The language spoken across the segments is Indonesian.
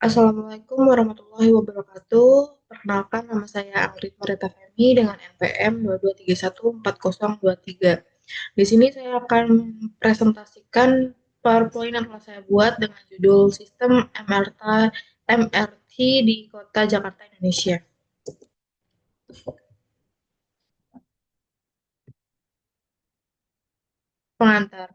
Assalamualaikum warahmatullahi wabarakatuh. Perkenalkan, nama saya Anggrip Marita Femi dengan NPM 22314023. Di sini saya akan mempresentasikan PowerPoint yang telah saya buat dengan judul Sistem MRT di Kota Jakarta, Indonesia. Pengantar.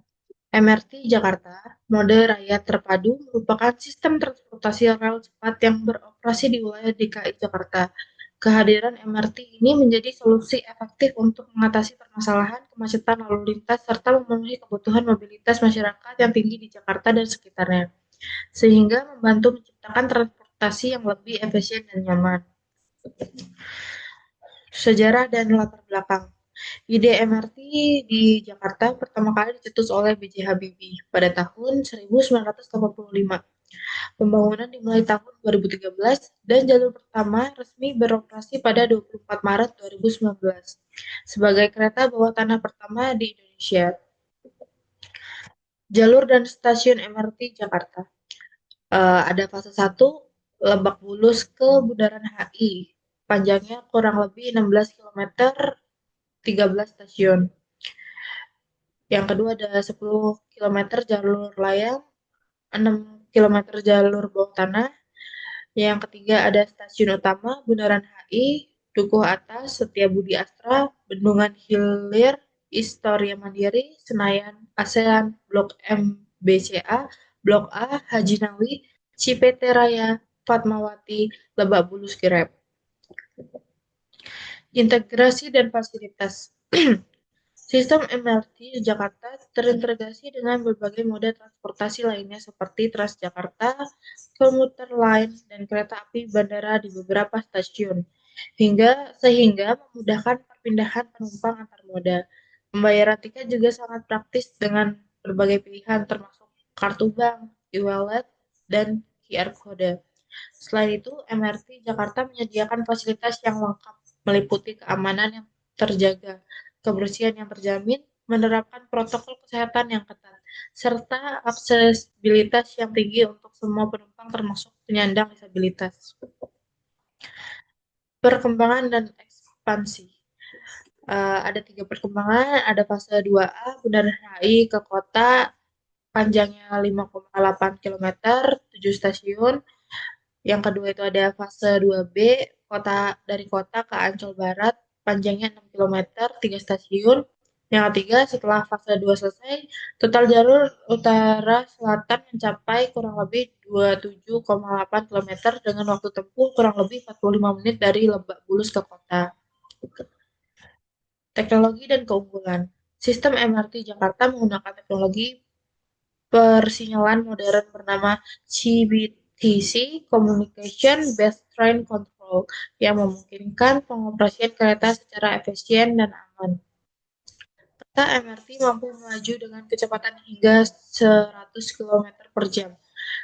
MRT Jakarta, Mode Raya Terpadu, merupakan sistem transportasi rel cepat yang beroperasi di wilayah DKI Jakarta. Kehadiran MRT ini menjadi solusi efektif untuk mengatasi permasalahan kemacetan lalu lintas serta memenuhi kebutuhan mobilitas masyarakat yang tinggi di Jakarta dan sekitarnya, sehingga membantu menciptakan transportasi yang lebih efisien dan nyaman. Sejarah dan latar belakang. Ide MRT di Jakarta pertama kali dicetus oleh B.J. Habibie pada tahun 1985. Pembangunan dimulai tahun 2013 dan jalur pertama resmi beroperasi pada 24 Maret 2019 sebagai kereta bawah tanah pertama di Indonesia. Jalur dan stasiun MRT Jakarta. Ada fase 1 Lebak Bulus ke Bundaran HI. Panjangnya kurang lebih 16 km, 13 stasiun. Yang kedua ada 10 km jalur layang, 6 km jalur bawah tanah. Yang ketiga ada stasiun utama Bundaran HI, Dukuh Atas, Setiabudi Astra, Bendungan Hilir, Historia Mandiri, Senayan, ASEAN, Blok M BCA, Blok A, Haji Nawi, Cipete Raya, Fatmawati, Lebak Bulus Kirep. Integrasi dan fasilitas. Sistem MRT Jakarta terintegrasi dengan berbagai moda transportasi lainnya seperti Transjakarta, komuter lain, dan kereta api bandara di beberapa stasiun, sehingga memudahkan perpindahan penumpang antar moda. Pembayaran tiket juga sangat praktis dengan berbagai pilihan termasuk kartu bank, e-wallet, dan QR Code. Selain itu, MRT Jakarta menyediakan fasilitas yang lengkap meliputi keamanan yang terjaga, kebersihan yang terjamin, menerapkan protokol kesehatan yang ketat, serta aksesibilitas yang tinggi untuk semua penumpang termasuk penyandang disabilitas. Perkembangan dan ekspansi. Ada 3 perkembangan, ada fase 2A, Bundaran HI ke kota, panjangnya 5,8 km, 7 stasiun. Yang kedua itu ada fase 2B, dari kota ke Ancol Barat, panjangnya 6 km, 3 stasiun. Yang ketiga, setelah fase 2 selesai, total jalur utara-selatan mencapai kurang lebih 27,8 km dengan waktu tempuh kurang lebih 45 menit dari Lebak Bulus ke kota. Teknologi dan keunggulan. Sistem MRT Jakarta menggunakan teknologi persinyalan modern bernama CBTC (Communication Based Train Control) yang memungkinkan pengoperasian kereta secara efisien dan aman. Kereta MRT mampu melaju dengan kecepatan hingga 100 km per jam,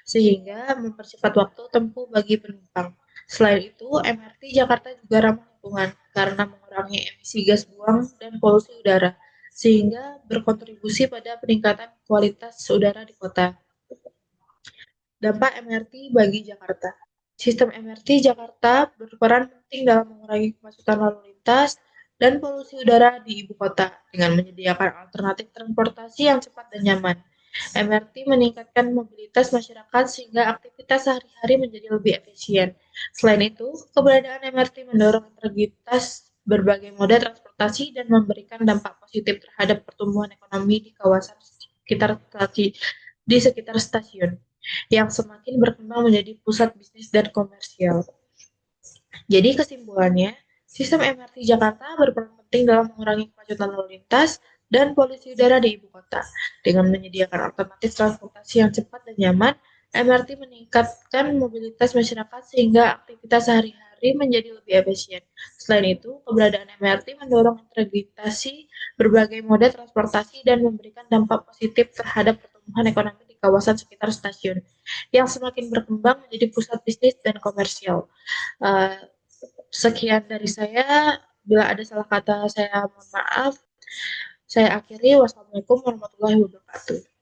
sehingga mempercepat waktu tempuh bagi penumpang. Selain itu, MRT Jakarta juga ramah lingkungan karena mengurangi emisi gas buang dan polusi udara, sehingga berkontribusi pada peningkatan kualitas udara di kota. Dampak MRT bagi Jakarta. Sistem MRT Jakarta berperan penting dalam mengurangi kemacetan lalu lintas dan polusi udara di ibu kota dengan menyediakan alternatif transportasi yang cepat dan nyaman. MRT meningkatkan mobilitas masyarakat sehingga aktivitas sehari-hari menjadi lebih efisien. Selain itu, keberadaan MRT mendorong integritas berbagai moda transportasi dan memberikan dampak positif terhadap pertumbuhan ekonomi di kawasan sekitar stasiun yang semakin berkembang menjadi pusat bisnis dan komersial. Jadi kesimpulannya, sistem MRT Jakarta berperan penting dalam mengurangi kemacetan lalu lintas dan polusi udara di ibu kota. Dengan menyediakan alternatif transportasi yang cepat dan nyaman, MRT meningkatkan mobilitas masyarakat sehingga aktivitas sehari-hari menjadi lebih efisien. Selain itu, keberadaan MRT mendorong integrasi berbagai moda transportasi dan memberikan dampak positif terhadap pertumbuhan ekonomi di kawasan sekitar stasiun yang semakin berkembang menjadi pusat bisnis dan komersial. Uh, Sekian dari saya. Bila ada salah kata saya mohon maaf. Saya akhiri. Wassalamualaikum warahmatullahi wabarakatuh.